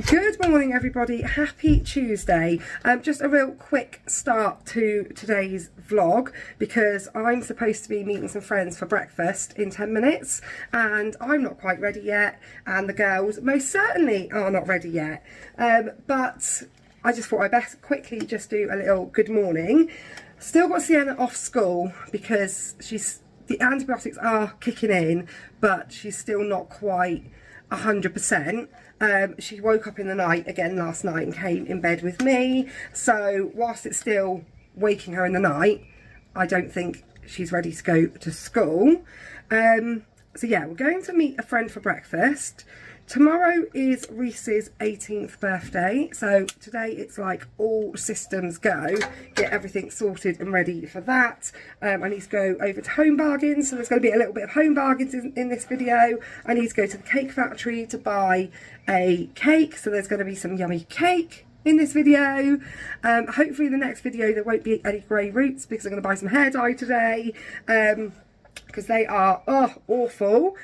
Good morning everybody, happy Tuesday. Just a real quick start to today's vlog because I'm supposed to be meeting some friends for breakfast in 10 minutes and I'm not quite ready yet and the girls most certainly are not ready yet. But I just thought I'd best quickly just do a little good morning. Still got Sienna off school because the antibiotics are kicking in but she's still not quite 100%. She woke up in the night again last night and came in bed with me, so whilst it's still waking her in the night, I don't think she's ready to go to school. So yeah, we're going to meet a friend for breakfast. Tomorrow is Reese's 18th birthday, so today it's like all systems go, get everything sorted and ready for that. I need to go over to Home Bargains, so there's going to be a little bit of Home Bargains in this video. I need to go to the cake factory to buy a cake, so there's going to be some yummy cake in this video. Hopefully the next video there won't be any grey roots because I'm going to buy some hair dye today, because they are awful.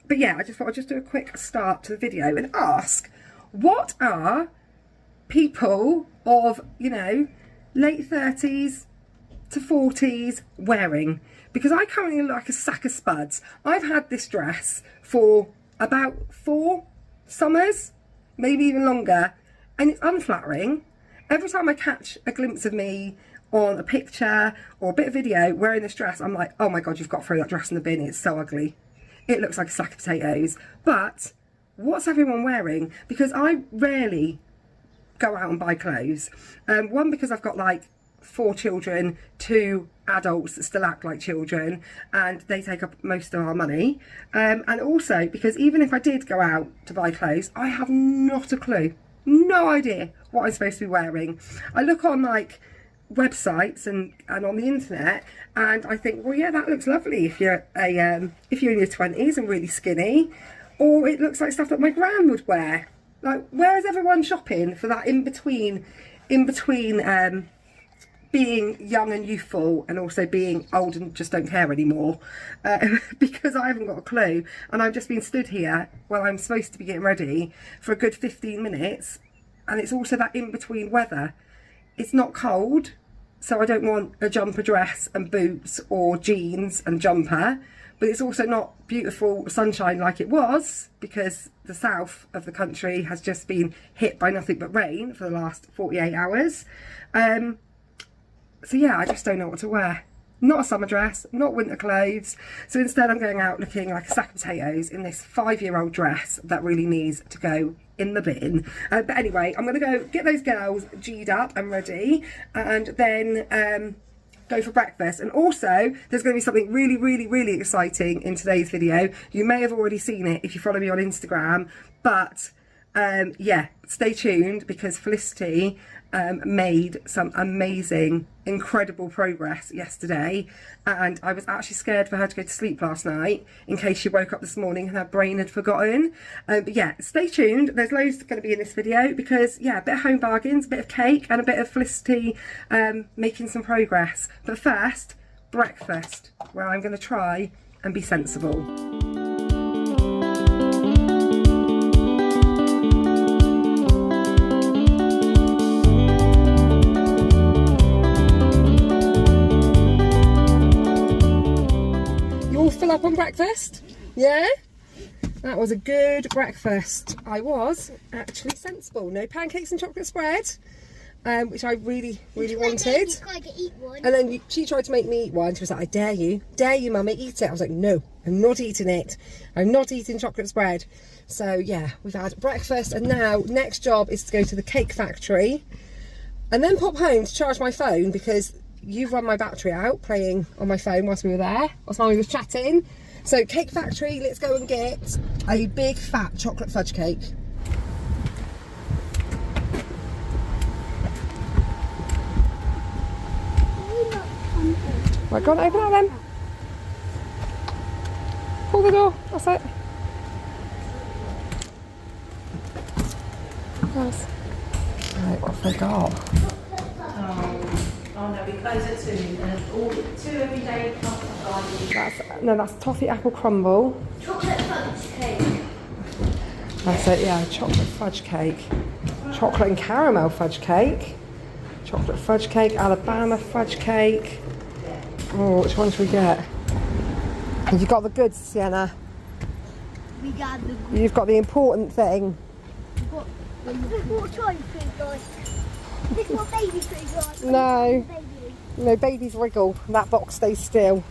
But yeah, I just thought I'd just do a quick start to the video and ask, what are people of, you know, late 30s to 40s wearing? Because I currently look like a sack of spuds. I've had this dress for about 4 summers, maybe even longer, and it's unflattering. Every time I catch a glimpse of me on a picture or a bit of video wearing this dress, I'm like, oh my God, you've got to throw that dress in the bin, it's so ugly. It looks like a sack of potatoes. But what's everyone wearing? Because I rarely go out and buy clothes. One, because I've got like 4 children, 2 adults that still act like children, and they take up most of our money. And also because even if I did go out to buy clothes, I have not a clue, no idea what I'm supposed to be wearing. I look on like websites and on the internet and I think, well yeah, that looks lovely if you're in your 20s and really skinny, or it looks like stuff that my gran would wear. Like, where is everyone shopping for that in between being young and youthful and also being old and just don't care anymore? Because I haven't got a clue, and I've just been stood here while I'm supposed to be getting ready for a good 15 minutes, and it's also that in-between weather. It's not cold, so I don't want a jumper dress and boots or jeans and jumper, but it's also not beautiful sunshine like it was because the south of the country has just been hit by nothing but rain for the last 48 hours. So yeah, I just don't know what to wear. Not a summer dress, not winter clothes. So instead I'm going out looking like a sack of potatoes in this 5-year-old dress that really needs to go in the bin. But anyway, I'm going to go get those girls G'd up and ready and then go for breakfast. And also there's going to be something really exciting in today's video. You may have already seen it if you follow me on Instagram, but yeah, stay tuned because Felicity made some amazing, incredible progress yesterday, and I was actually scared for her to go to sleep last night in case she woke up this morning and her brain had forgotten. But yeah, stay tuned. There's loads going to be in this video because yeah, a bit of Home Bargains, a bit of cake and a bit of Felicity making some progress. But first, breakfast, where I'm going to try and be sensible. Fill up on breakfast? Yeah? That was a good breakfast. I was actually sensible. No pancakes and chocolate spread, which I really wanted. And then she tried to make me eat one. She was like, I dare you mummy, eat it. I was like, no, I'm not eating it. I'm not eating chocolate spread. So yeah, we've had breakfast and now next job is to go to the cake factory and then pop home to charge my phone because you've run my battery out playing on my phone whilst we were there, whilst Mummy was chatting. So cake factory, let's go and get a big fat chocolate fudge cake. Right, go on, open that then. Pull the door, that's it. Nice. Right, what have they got? Oh no, we close at 2 and all 2 every day. That's toffee apple crumble. Chocolate fudge cake. That's it, yeah, chocolate fudge cake. Chocolate and caramel fudge cake. Chocolate fudge cake, Alabama fudge cake. Oh, which one should we get? Have you got the goods, Sienna? We got the goods. You've got the important thing. This is what toy food like. This is what baby food like. No. No, babies wriggle. That box stays still.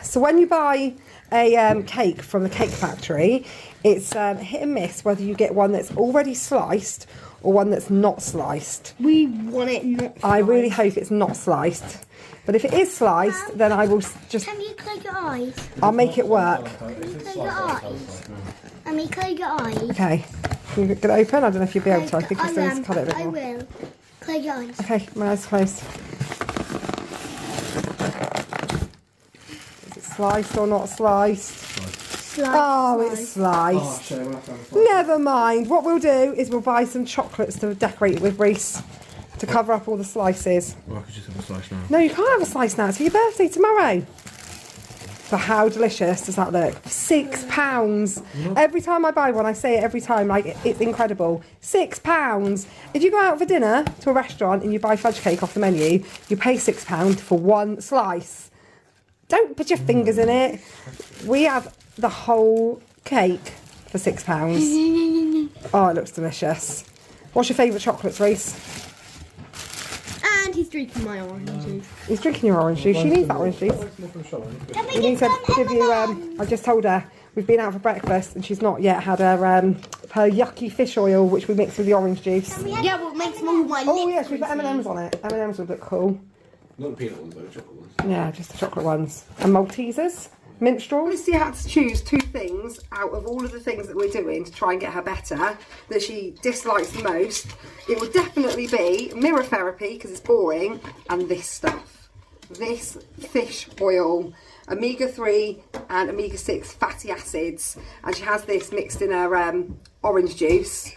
So when you buy a cake from the cake factory, it's hit and miss whether you get one that's already sliced or one that's not sliced. We want it not sliced. I really hope it's not sliced. But if it is sliced, then I will just... Can you close your eyes? I'll make it work. Can you close your eyes? Close your eyes. Okay. Can you get it open? I don't know if you'll be able to. I think I still need to cut it a bit I more. will. Close your eyes. Okay, my eyes closed. Is it sliced or not sliced? Oh, it's sliced. Never mind. What we'll do is we'll buy some chocolates to decorate it with, Reese, to cover up all the slices. Well, I could just have a slice now. No, you can't have a slice now. It's your birthday tomorrow. But how delicious does that look? £6. Every time I buy one, I say it every time, like, it's incredible. £6. If you go out for dinner to a restaurant and you buy fudge cake off the menu, you pay £6 for one slice. Don't put your fingers in it. We have the whole cake for £6. Oh, it looks delicious. What's your favourite chocolates, Reese? And he's drinking my orange juice. He's drinking your orange juice. She needs that orange juice. We need to give you, I just told her, we've been out for breakfast and she's not yet had her yucky fish oil, which we mix with the orange juice. Yeah, well, it makes more of my lips. Oh yes, we've got M&M's on it. M&M's would look cool. Not the peanut ones, though, the chocolate ones. Yeah, just the chocolate ones. And Maltesers. Mint straws. Lucy had to choose two things out of all of the things that we're doing to try and get her better that she dislikes the most. It would definitely be mirror therapy because it's boring, and this stuff. This fish oil, omega-3 and omega-6 fatty acids, and she has this mixed in her orange juice,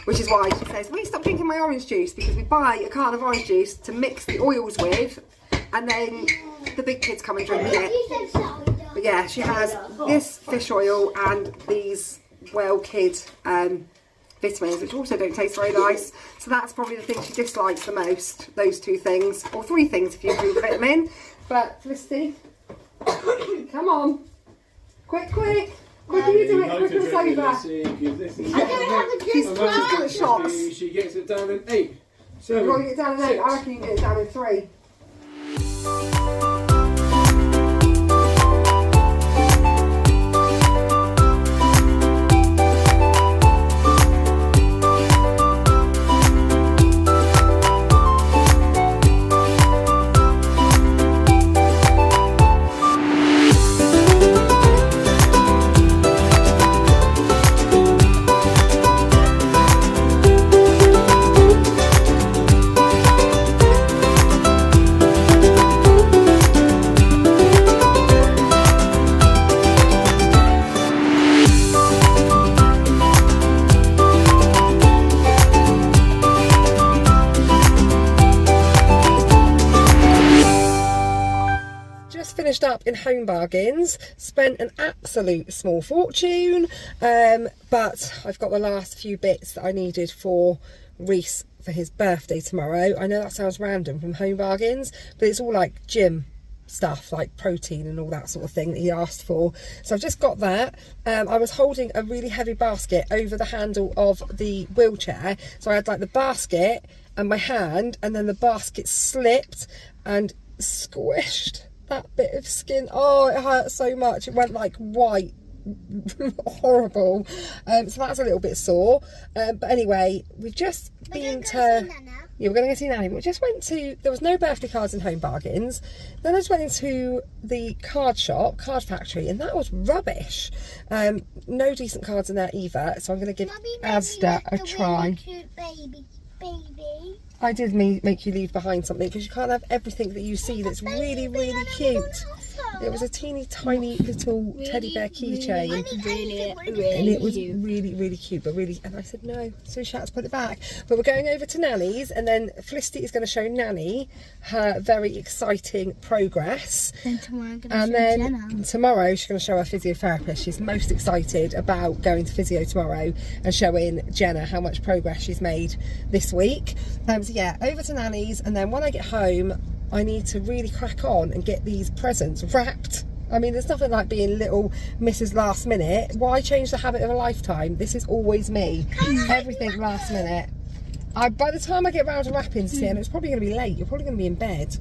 which is why she says, will you stop drinking my orange juice? Because we buy a carton of orange juice to mix the oils with, and then the big kids come and drink it. But yeah, she has this fish oil and these Well Kid vitamins, which also don't taste very nice. So that's probably the thing she dislikes the most, those two things. Or three things if you include the vitamin. But Felicity, come on. Quick, quick. Quick, you do it. Quick and over. I don't have a juice glass. Shots. She gets it down in 8. You want to get it down in 8? I reckon you can get it down in 3. Finished up in Home Bargains, spent an absolute small fortune, but I've got the last few bits that I needed for Reese for his birthday tomorrow. I know that sounds random from Home Bargains, but it's all like gym stuff, like protein and all that sort of thing that he asked for. So I've just got that. I was holding a really heavy basket over the handle of the wheelchair, so I had like the basket and my hand, and then the basket slipped and squished that bit of skin. Oh, it hurt so much. It went like white. Horrible. So that's a little bit sore. But anyway, we've just been to... Yeah, we're going to go see Nanny. But we just went to... There was no birthday cards in Home Bargains. Then I just went into the card shop, Card Factory, and that was rubbish. No decent cards in there either. So I'm going to give Asda a try. I did make you leave behind something because you can't have everything that you see that's really, really cute. It was a teeny tiny little teddy bear keychain. And it was really, really cute, but really, and I said no, so she had to put it back. But we're going over to Nanny's, and then Felicity is going to show Nanny her very exciting progress. Then tomorrow I'm going to And show then Jenna. tomorrow she's going to show her physiotherapist. She's most excited about going to physio tomorrow and showing Jenna how much progress she's made this week. So yeah, over to Nanny's, and then when I get home, I need to really crack on and get these presents wrapped. I mean, there's nothing like being little Mrs. Last Minute. Why change the habit of a lifetime? This is always me. Everything last minute. By the time I get round to wrapping, Sienna, it's probably going to be late. You're probably going to be in bed.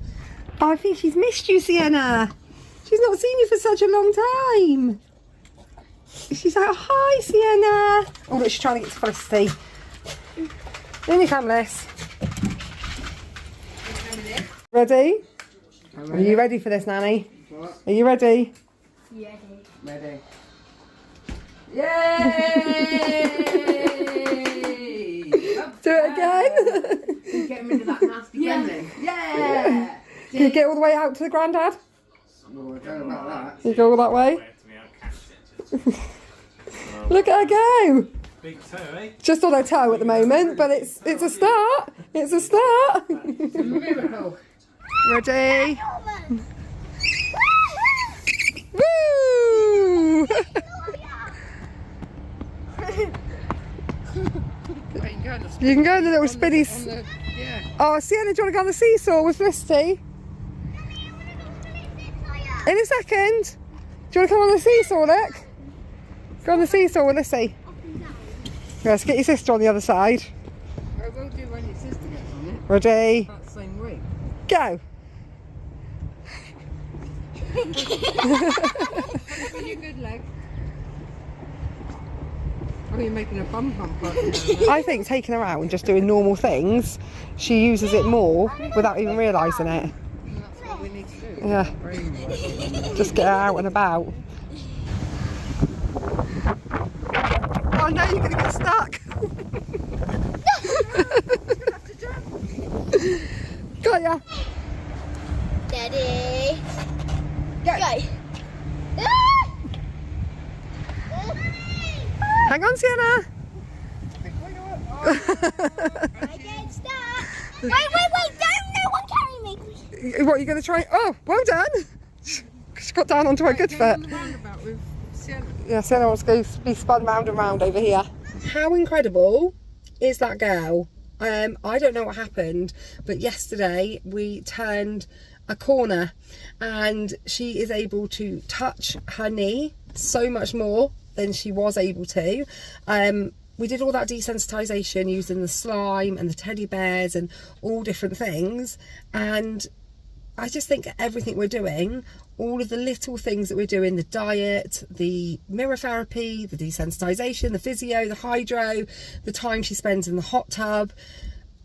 Oh, I think she's missed you, Sienna. She's not seen you for such a long time. She's like, hi, Sienna. Oh, look, she's trying to get to Felicity. In you come, Liz. Ready? Are you ready for this, Nanny? What? Are you ready? Ready. Yay! Do it again. Get rid of that nasty bending. Yeah! Can you get all the way out to the granddad? Well, I don't know about You go all that way? Look at her go! Big toe, eh? Just on her toe at the moment, but it's a start. It's a start. Miracle. Ready? Woo! You can go in the little spinnies. Yeah. Oh, Sienna, do you want to go on the seesaw with Felicity? In a second. Do you want to come on the seesaw, look? Go on the seesaw with Lissy. Yes, get your sister on the other side. I will do when your sister gets on it. Ready? That same week. Go. Give you a good leg. Oh, you're making a bum pump right now. I think taking her out and just doing normal things, she uses it more without even realising it. And that's what we need to do. Yeah. Brainwash. Just get her out and about. Oh no, you're going to get stuck. Got ya. Daddy. Go. Hang on, Sienna. I get stuck. Wait, don't no one carry me. What, are you going to try? Oh, well done. She got down onto her good Go on foot. the roundabout with Sienna. Yeah, Sienna wants to go be spun round and round over here. How incredible is that girl? I don't know what happened, but yesterday we turned a corner and she is able to touch her knee so much more than she was able to. We did all that desensitization using the slime and the teddy bears and all different things, and I just think everything we're doing, all of the little things that we're doing, the diet, the mirror therapy, the desensitization, the physio, the hydro, the time she spends in the hot tub,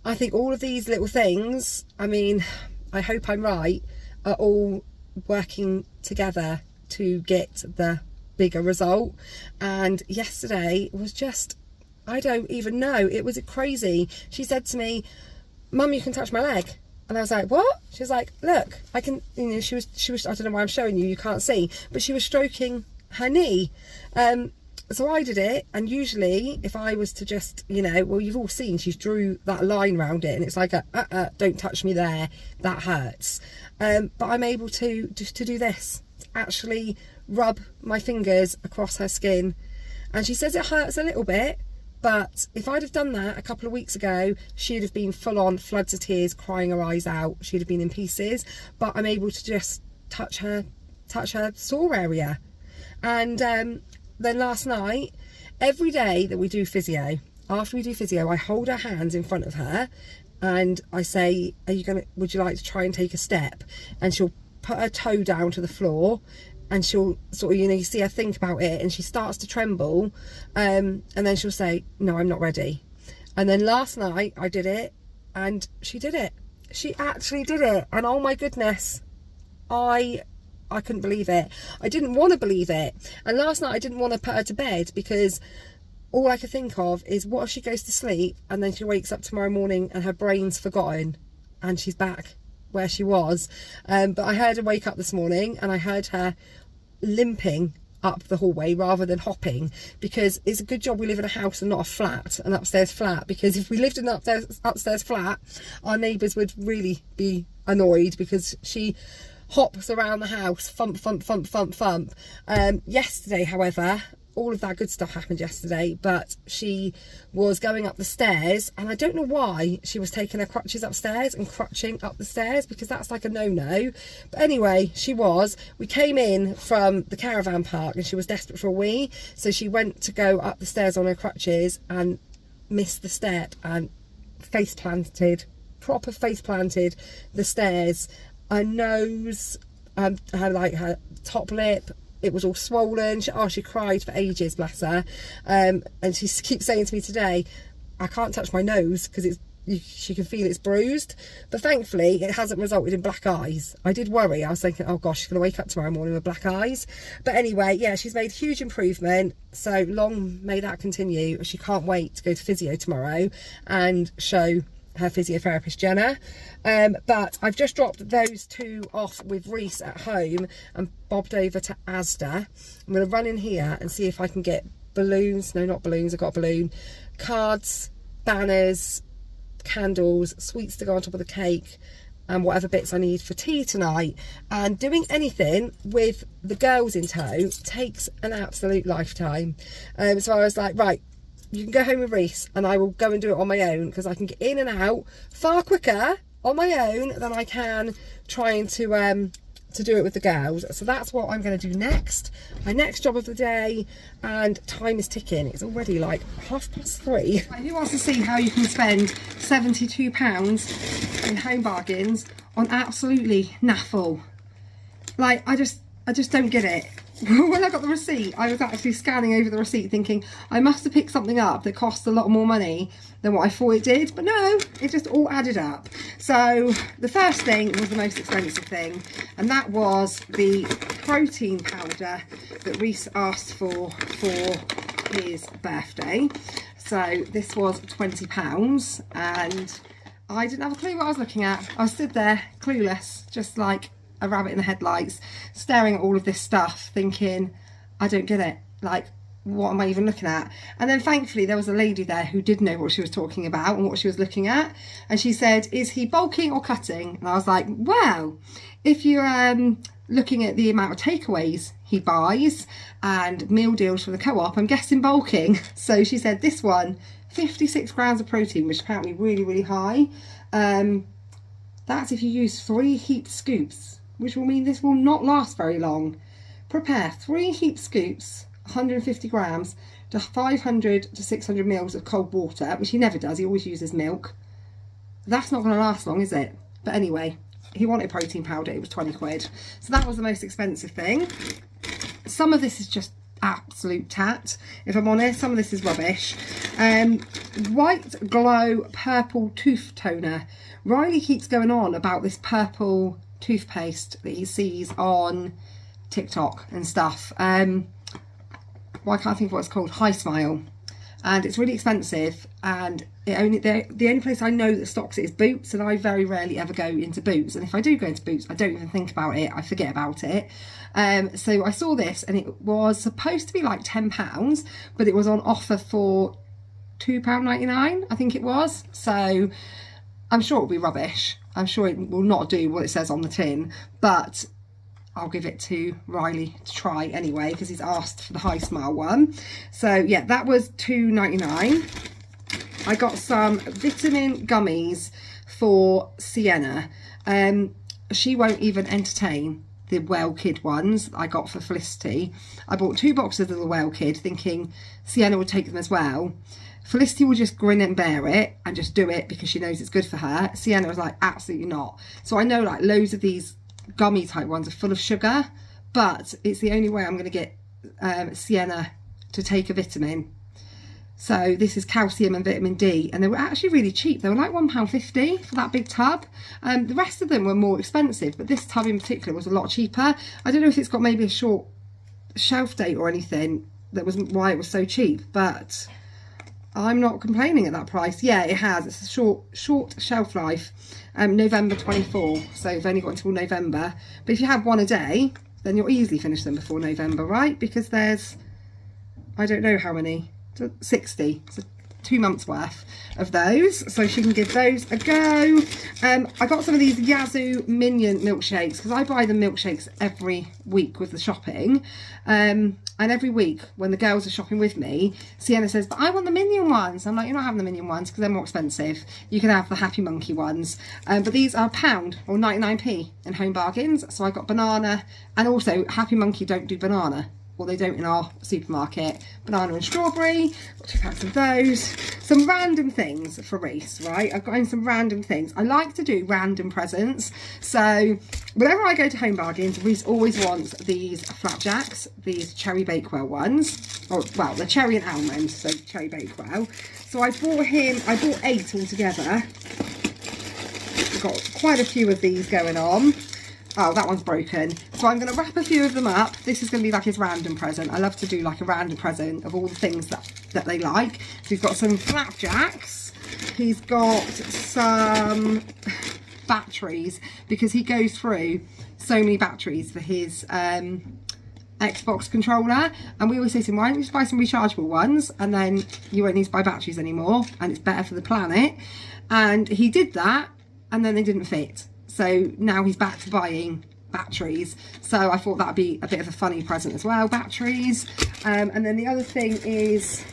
I think all of these little things, I mean, I hope I'm right, are all working together to get the bigger result. And yesterday was just, I don't even know, it was crazy. She said to me, Mum, you can touch my leg. And I was like, what? She was like, look, I can, you know, she was, I don't know why I'm showing you, you can't see, but she was stroking her knee. So I did it, and usually if I was to just, you know, well, you've all seen, she's drew that line round it, and it's like, don't touch me there, that hurts. But I'm able to do this, actually rub my fingers across her skin. And she says it hurts a little bit, but if I'd have done that a couple of weeks ago, she'd have been full on floods of tears, crying her eyes out. She'd have been in pieces, but I'm able to just touch her sore area. And then last night, every day that we do physio, after we do physio, I hold her hands in front of her and I say, would you like to try and take a step? And she'll put her toe down to the floor and she'll sort of, you know, you see her think about it and she starts to tremble, and then she'll say, no, I'm not ready. And then last night I did it and she did it. She actually did it, and oh my goodness, I couldn't believe it. I didn't want to believe it. And last night I didn't want to put her to bed because all I could think of is, what if she goes to sleep and then she wakes up tomorrow morning and her brain's forgotten and she's back where she was, but I heard her wake up this morning and I heard her limping up the hallway rather than hopping, because it's a good job we live in a house and not a flat, an upstairs flat, because if we lived in an upstairs flat, our neighbours would really be annoyed, because she hops around the house, thump, thump, thump, thump, thump. Yesterday, however, all of that good stuff happened yesterday, but she was going up the stairs, and I don't know why she was taking her crutches upstairs and crutching up the stairs, because that's like a no-no. But anyway, we came in from the caravan park and she was desperate for a wee, so she went to go up the stairs on her crutches and missed the step and proper face planted the stairs. Her nose, her top lip, it was all swollen. She cried for ages, bless her. And she keeps saying to me today, I can't touch my nose because she can feel it's bruised. But thankfully, it hasn't resulted in black eyes. I did worry. I was thinking, oh gosh, she's going to wake up tomorrow morning with black eyes. But anyway, yeah, she's made huge improvement. So long may that continue. She can't wait to go to physio tomorrow and show her physiotherapist Jenna. But I've just dropped those two off with Reese at home and bobbed over to Asda. I'm going to run in here and see if I can get balloons. No, not balloons, I've got a balloon. Cards, banners, candles, sweets to go on top of the cake, and whatever bits I need for tea tonight. And doing anything with the girls in tow takes an absolute lifetime. So I was like, right, you can go home with Reese and I will go and do it on my own, because I can get in and out far quicker on my own than I can trying to do it with the girls. So that's what I'm going to do next. My next job of the day, and time is ticking. It's already like 3:30. Who wants to see how you can spend £72 in home bargains on absolutely naffle? Like, I just don't get it. When I got the receipt, I was actually scanning over the receipt thinking I must have picked something up that cost a lot more money than what I thought it did, but no, it just all added up. So the first thing was the most expensive thing, and that was the protein powder that Reese asked for his birthday. So this was £20, and I didn't have a clue what I was looking at. I stood there clueless, just like a rabbit in the headlights, staring at all of this stuff thinking, I don't get it, like, what am I even looking at? And then thankfully there was a lady there who did know what she was talking about and what she was looking at, and she said, is he bulking or cutting? And I was like, well, if you're looking at the amount of takeaways he buys and meal deals from the co-op, I'm guessing bulking. So she said this one, 56 grams of protein, which is apparently really, really high. That's if you use 3 heaped scoops, which will mean this will not last very long. Prepare 3 heaped scoops, 150 grams, to 500 to 600 mils of cold water, which he never does, he always uses milk. That's not going to last long, is it? But anyway, he wanted protein powder, it was 20 quid. So that was the most expensive thing. Some of this is just absolute tat, if I'm honest. Some of this is rubbish. White Glow Purple Tooth Toner. Riley keeps going on about this purple toothpaste that he sees on TikTok and stuff. Well, I can't think of what it's called. High Smile. And it's really expensive, and the only place I know that stocks it is Boots, and I very rarely ever go into Boots, and if I do go into Boots I don't even think about it, I forget about it. So I saw this, and it was supposed to be like £10, but it was on offer for £2.99, I think it was. So I'm sure it'll be rubbish. I'm sure it will not do what it says on the tin, but I'll give it to Riley to try anyway, because he's asked for the High Smile one. So yeah, that was £2.99. I got some vitamin gummies for Sienna. She won't even entertain the Well Kid ones I got for Felicity. I bought 2 boxes of the Well Kid thinking Sienna would take them as well. Felicity will just grin and bear it and just do it because she knows it's good for her. Sienna was like, absolutely not. So I know like loads of these gummy type ones are full of sugar, but it's the only way I'm going to get Sienna to take a vitamin. So this is calcium and vitamin D, and they were actually really cheap. They were like £1.50 for that big tub. The rest of them were more expensive, but this tub in particular was a lot cheaper. I don't know if it's got maybe a short shelf date or anything that was why it was so cheap, but I'm not complaining at that price. Yeah, it has. It's a short shelf life. November 24, so you've only got until November. But if you have one a day, then you'll easily finish them before November, right? Because there's, I don't know how many, 60, so 2 months worth of those, so she can give those a go. I got some of these Yazoo Minion milkshakes because I buy the milkshakes every week with the shopping, and every week when the girls are shopping with me, Sienna says, but I want the Minion ones. I'm like, you're not having the Minion ones because they're more expensive. You can have the Happy Monkey ones, but these are £1 or 99p in Home Bargains. So I got banana, and also Happy Monkey don't do banana. Well, they don't in our supermarket. Banana and strawberry, got 2 packs of those. Some random things for Reese, right? I've got in some random things. I like to do random presents. So whenever I go to Home Bargains, Reese always wants these flapjacks, these cherry bakewell ones. Or, well, they're cherry and almond, so cherry bakewell. So I bought 8 altogether. I've got quite a few of these going on. Oh, that one's broken. So I'm going to wrap a few of them up. This is going to be like his random present. I love to do like a random present of all the things that they like. So he's got some flapjacks. He's got some batteries because he goes through so many batteries for his Xbox controller. And we always say to him, why don't you just buy some rechargeable ones? And then you won't need to buy batteries anymore. And it's better for the planet. And he did that. And then they didn't fit. So now he's back to buying batteries. So I thought that'd be a bit of a funny present as well, batteries. And then the other thing is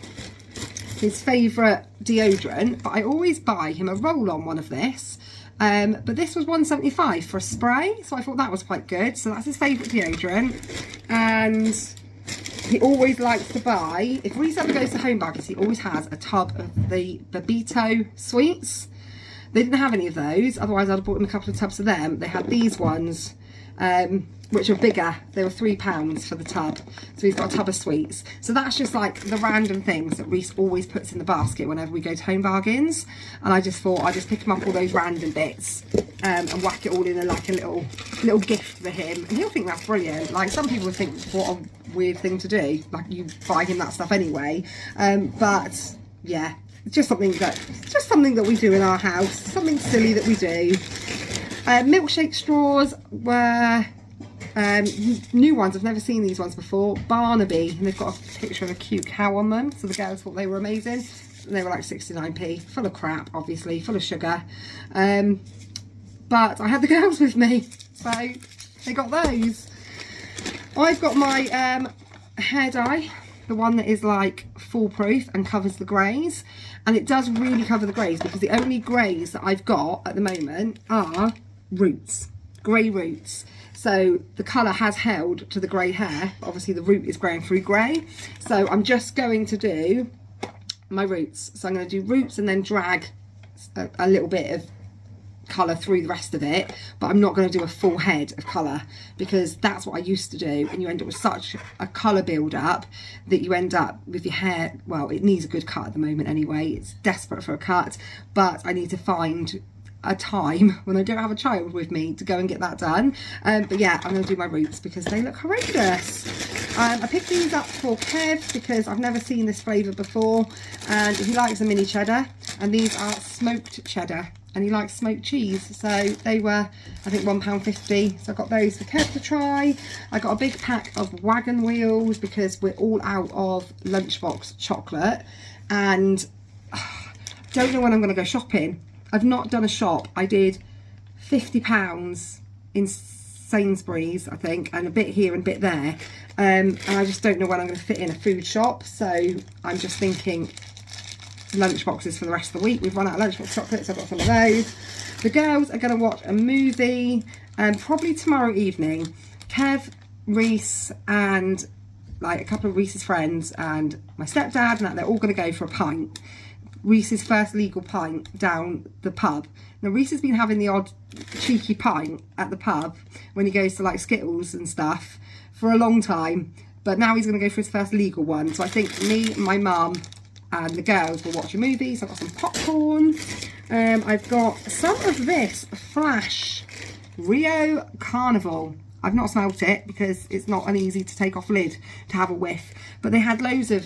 his favourite deodorant. But I always buy him a roll-on one of this. But this was £1.75 for a spray. So I thought that was quite good. So that's his favourite deodorant. And he always likes to buy, if Reese ever goes to Home Bargains, he always has a tub of the Babito sweets. They didn't have any of those, otherwise I'd have bought him a couple of tubs of them. They had these ones, which are bigger. They were £3 for the tub. So he's got a tub of sweets. So that's just like the random things that Reese always puts in the basket whenever we go to Home Bargains. And I just thought I'd just pick him up all those random bits and whack it all in like a little gift for him. And he'll think that's brilliant. Like some people would think, what a weird thing to do. Like you buy him that stuff anyway. But yeah. It's just something that we do in our house, something silly that we do. Milkshake straws were new ones. I've never seen these ones before. Barnaby, and they've got a picture of a cute cow on them, so the girls thought they were amazing. And they were like 69p, full of crap, obviously, full of sugar. But I had the girls with me, so they got those. I've got my hair dye, the one that is like foolproof and covers the greys, and it does really cover the greys because the only greys that I've got at the moment are roots, grey roots. So the colour has held to the grey hair, but obviously the root is growing through grey. So I'm just going to do my roots. So I'm going to do roots and then drag a little bit of colour through the rest of it, but I'm not going to do a full head of colour because that's what I used to do, and you end up with such a colour build up that you end up with your hair, well, it needs a good cut at the moment anyway. It's desperate for a cut, but I need to find a time when I don't have a child with me to go and get that done. But yeah, I'm going to do my roots because they look horrendous. I picked these up for Kev because I've never seen this flavour before, and he likes a mini cheddar, and these are smoked cheddar, and he likes smoked cheese, so they were, I think, £1.50. So I got those for Kev to try. I got a big pack of wagon wheels because we're all out of lunchbox chocolate, and don't know when I'm going to go shopping. I've not done a shop. I did £50 in Sainsbury's, I think, and a bit here and a bit there, and I just don't know when I'm going to fit in a food shop. So I'm just thinking lunch boxes for the rest of the week. We've run out of lunchbox chocolates, so I've got some of those. The girls are going to watch a movie probably tomorrow evening. Kev, Reese, and like a couple of Reese's friends and my stepdad, and that, they're all going to go for a pint. Reese's first legal pint down the pub. Now Reese has been having the odd cheeky pint at the pub when he goes to like Skittles and stuff for a long time, but now he's going to go for his first legal one. So I think me, my mum and the girls will watch a movie. So I've got some popcorn. I've got some of this Flash Rio Carnival. I've not smelt it because it's not an easy to take off lid to have a whiff, but they had loads of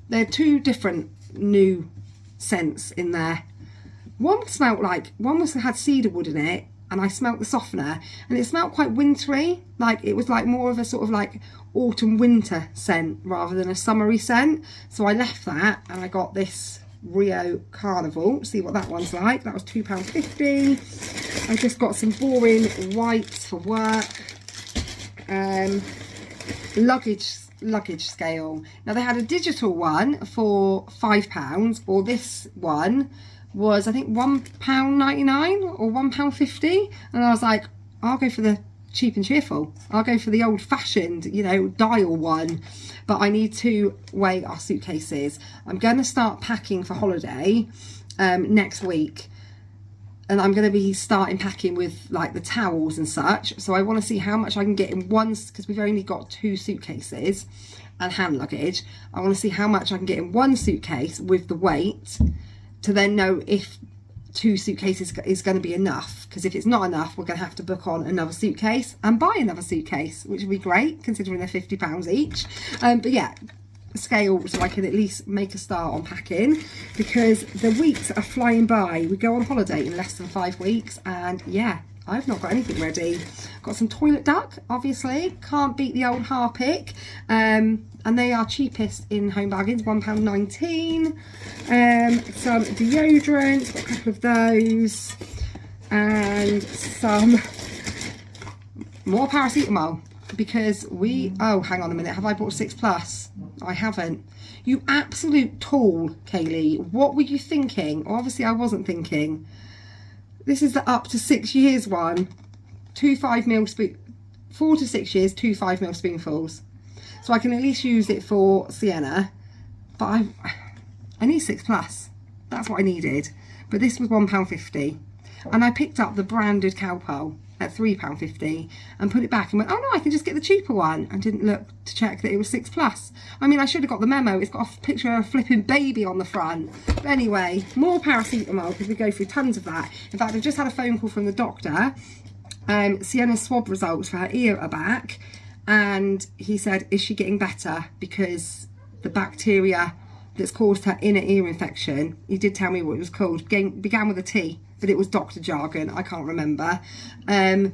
they're two different new scents in there. One had cedar wood in it, and I smelt the softener, and it smelled quite wintry, like it was like more of a sort of like autumn winter scent rather than a summery scent. So I left that and I got this Rio Carnival. See what that one's like. That was £2.50. I just got some boring wipes for work. Luggage scale. Now they had a digital one for £5, or this one was I think £1.99 or £1.50, and I was like, I'll go for the cheap and cheerful. I'll go for the old-fashioned, you know, dial one. But I need to weigh our suitcases. I'm going to start packing for holiday next week, and I'm going to be starting packing with like the towels and such. So I want to see how much I can get in one, because we've only got 2 suitcases and hand luggage. I want to see how much I can get in one suitcase with the weight, to then know if 2 suitcases is going to be enough. Because if it's not enough, we're going to have to book on another suitcase and buy another suitcase, which would be great considering they're £50 each. But yeah, scale, so I can at least make a start on packing, because the weeks are flying by. We go on holiday in less than 5 weeks, and yeah, I've not got anything ready. Got some toilet duck, obviously, can't beat the old Harpic, and they are cheapest in Home Bargains, £1.19. Some deodorants, got a couple of those, and some more paracetamol, because oh, hang on a minute, have I bought 6 Plus? I haven't. You absolute tool, Kaylee. What were you thinking? Obviously I wasn't thinking. This is the up to 6 years one. 2 5mm 4 to 6 years, 2 5mm spoonfuls. So I can at least use it for Sienna. But I need 6 Plus. That's what I needed. But this was £1.50. And I picked up the branded Cowpole at £3.50 and put it back and went, oh no, I can just get the cheaper one, and didn't look to check that it was 6 Plus. I mean, I should have got the memo. It's got a picture of a flipping baby on the front. But anyway, more paracetamol, because we go through tons of that. In fact, I've just had a phone call from the doctor. Sienna's swab results for her ear are back, and he said, is she getting better? Because the bacteria that's caused her inner ear infection, he did tell me what it was called, began with a T, but it was doctor jargon, I can't remember, and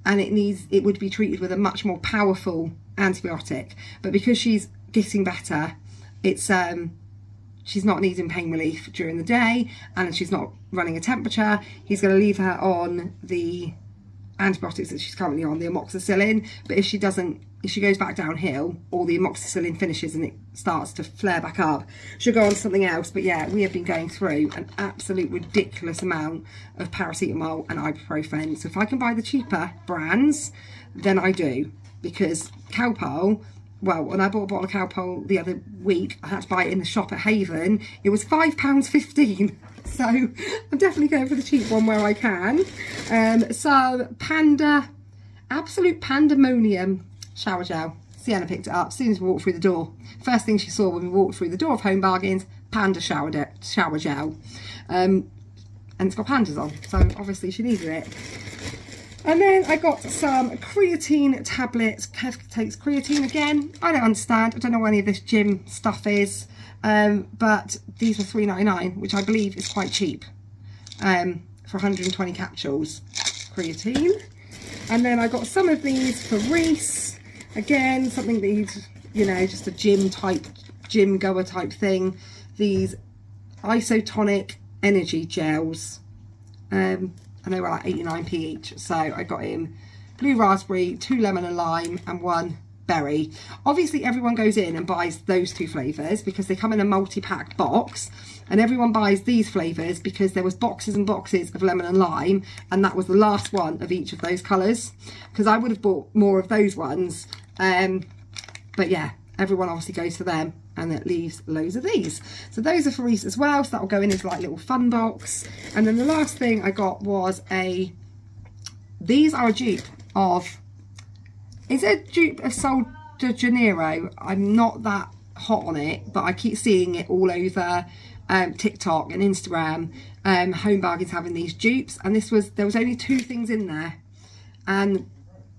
it would be treated with a much more powerful antibiotic. But because she's getting better, it's she's not needing pain relief during the day, and she's not running a temperature. He's going to leave her on the antibiotics that she's currently on, the amoxicillin. But if she goes back downhill, or the amoxicillin finishes and it starts to flare back up, she'll go on to something else. But yeah, we have been going through an absolute ridiculous amount of paracetamol and ibuprofen. So if I can buy the cheaper brands, then I do. Because Cowpole, well, when I bought a bottle of Cowpole the other week, I had to buy it in the shop at Haven. It was £5.15. So I'm definitely going for the cheap one where I can. So Absolute Pandemonium shower gel. Sienna picked it up as soon as we walked through the door. First thing she saw when we walked through the door of Home Bargains, Panda shower gel. And it's got pandas on, so obviously she needed it. And then I got some creatine tablets. Kev takes creatine again. I don't understand. I don't know what any of this gym stuff is. But these were £3.99, which I believe is quite cheap, for 120 capsules creatine. And then I got some of these for Reese. Again, something that he's, you know, just a gym goer type thing. These isotonic energy gels. And they were like 89p each. So I got him blue raspberry, 2 lemon and lime, and 1 berry. Obviously everyone goes in and buys those 2 flavours because they come in a multi-pack box, and everyone buys these flavours because there was boxes and boxes of lemon and lime, and that was the last one of each of those colours, because I would have bought more of those ones. But yeah, everyone obviously goes for them, and it leaves loads of these. So those are for Reese as well, so that will go in as like little fun box. And then the last thing I got was these are a dupe of, is it a dupe of Sol de Janeiro? I'm not that hot on it, but I keep seeing it all over TikTok and Instagram. Home Bargains having these dupes, and there was only 2 things in there, and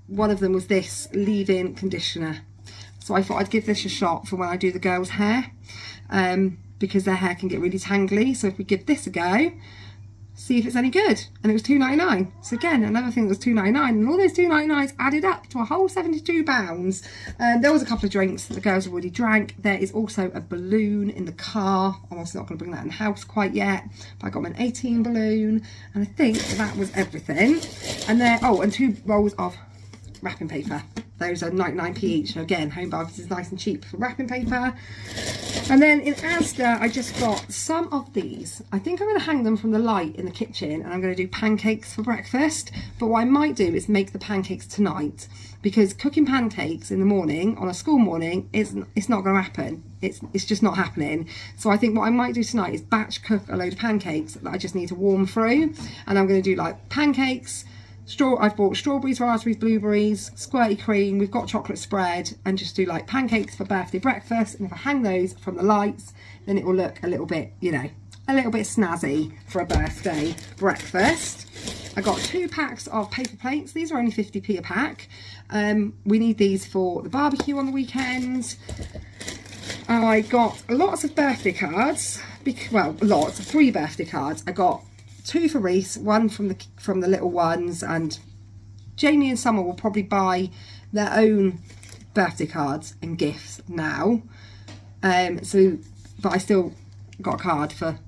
one of them was this leave-in conditioner. So I thought I'd give this a shot for when I do the girls' hair. But because their hair can get really tangly. So if we give this a go, see if it's any good. And it was £2.99. So again, another thing that was £2.99, and all those £2.99s added up to a whole £72. There was a couple of drinks that the girls already drank. There is also a balloon in the car. I'm also not going to bring that in the house quite yet, but I got an 18 balloon, and I think that was everything. And there, oh, and 2 rolls of wrapping paper. Those are 99p each. And again, Home Bargains is nice and cheap for wrapping paper. And then in Asda, I just got some of these. I think I'm going to hang them from the light in the kitchen, and I'm going to do pancakes for breakfast. But what I might do is make the pancakes tonight, because cooking pancakes in the morning on a school morning it's not going to happen. It's just not happening. So I think what I might do tonight is batch cook a load of pancakes that I just need to warm through, and I'm going to do like pancakes. I've bought strawberries, raspberries, blueberries, squirty cream, we've got chocolate spread, and just do like pancakes for birthday breakfast. And if I hang those from the lights, then it will look a little bit, you know, a little bit snazzy for a birthday breakfast. I got 2 packs of paper plates. These are only 50p a pack. We need these for the barbecue on the weekend. I got lots of birthday cards, well, lots, 3 birthday cards. I got 2 for Reese, 1 from the little ones, and Jamie and Summer will probably buy their own birthday cards and gifts now. But I still got a card for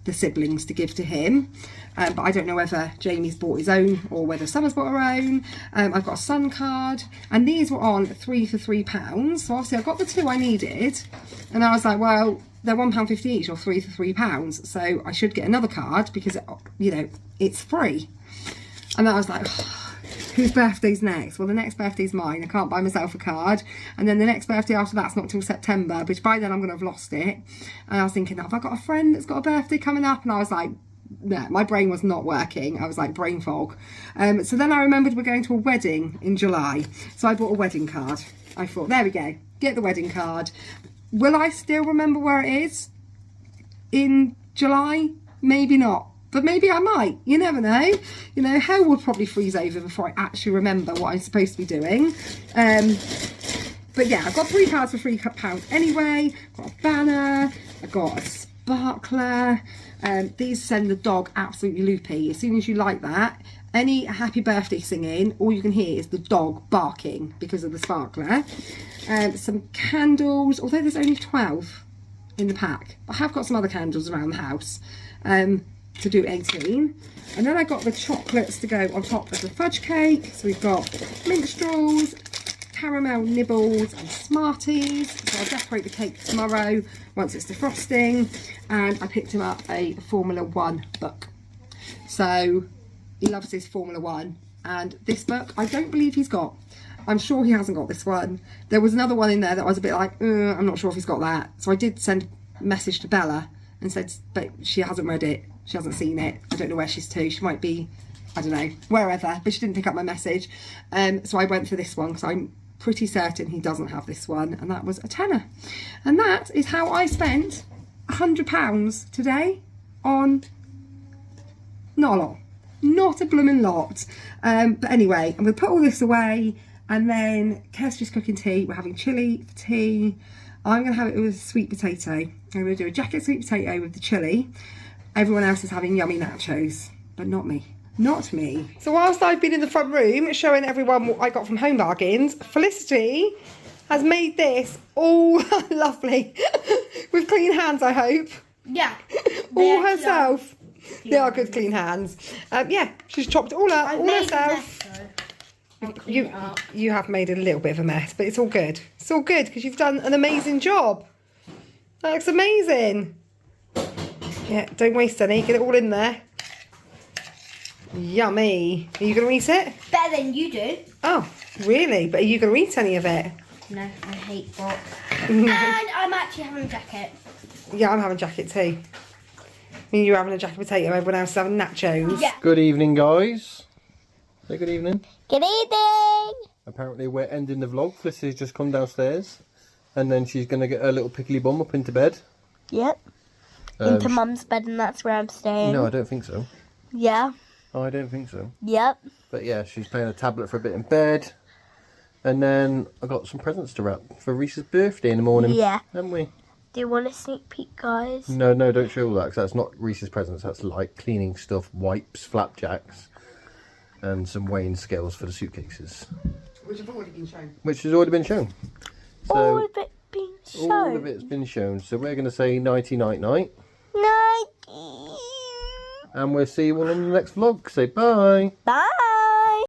the siblings to give to him. But I don't know whether Jamie's bought his own or whether Summer's bought her own. I've got a Sun card, and these were on 3 for £3. So obviously I got the 2 I needed, and I was like, well, they're £1.50 each, or 3 for £3. So I should get another card because, you know, it's free. And I was like, oh, whose birthday's next? Well, the next birthday's mine. I can't buy myself a card. And then the next birthday after that's not till September, which by then I'm going to have lost it. And I was thinking, have I got a friend that's got a birthday coming up? And I was like, no, my brain was not working. I was like brain fog. So then I remembered we're going to a wedding in July. So I bought a wedding card. I thought, there we go, get the wedding card. Will I still remember where it is in July? Maybe not, but maybe I might. You never know. You know, hell would probably freeze over before I actually remember what I'm supposed to be doing. But yeah, I've got 3 cards for £3 anyway. I've got a banner, I've got a sparkler. These send the dog absolutely loopy. As soon as you like that, any happy birthday singing, all you can hear is the dog barking because of the sparkler. Some candles, although there's only 12 in the pack. I have got some other candles around the house to do 18. And then I got the chocolates to go on top of the fudge cake. So we've got mint straws, caramel nibbles and Smarties. So I'll decorate the cake tomorrow once it's defrosting. And I picked him up a Formula 1 book. So he loves his Formula 1. And this book, I don't believe he's got. I'm sure he hasn't got this one. There was another one in there that I was a bit like, I'm not sure if he's got that. So I did send a message to Bella and said, but she hasn't read it. She hasn't seen it. I don't know where she's to. She might be, I don't know, wherever. But she didn't pick up my message. So I went for this one because I'm pretty certain he doesn't have this one. And that was a tenner. And that is how I spent £100 today on not a lot. Not a blooming lot. But anyway, I'm going to put all this away. And then Kev's just cooking tea. We're having chilli for tea. I'm going to have it with sweet potato. I'm going to do a jacket sweet potato with the chilli. Everyone else is having yummy nachos, but not me. Not me. So whilst I've been in the front room showing everyone what I got from Home Bargains, Felicity has made this all lovely. With clean hands, I hope. Yeah. All herself. They are good clean hands. Yeah, she's chopped it all up, all herself. You have made a little bit of a mess, but it's all good. It's all good because you've done an amazing job. That looks amazing. Yeah, don't waste any. Get it all in there. Yummy. Are you going to eat it? Better than you do. Oh, really? But are you going to eat any of it? No, I hate frock. And I'm actually having a jacket. Yeah, I'm having jacket too. I mean, you're having a jacket potato, everyone else is having nachos. Yeah. Good evening, guys. Say good evening. Good evening. Apparently we're ending the vlog. Felicity's just come downstairs. And then she's going to get her little pickly bum up into bed. Yep. Into Mum's bed, and that's where I'm staying. No, I don't think so. Yeah. Oh, I don't think so. Yep. But yeah, she's playing a tablet for a bit in bed. And then I got some presents to wrap for Reese's birthday in the morning. Yeah. Haven't we? Do you want a sneak peek, guys? No, no, don't show all that, because that's not Reese's presents. That's like cleaning stuff, wipes, flapjacks, and some weighing scales for the suitcases. Which have already been shown. Which has already been shown. So, All of it being shown. all of it's been shown. So we're going to say nighty night night. Night. And we'll see you all on the next vlog. Say bye. Bye.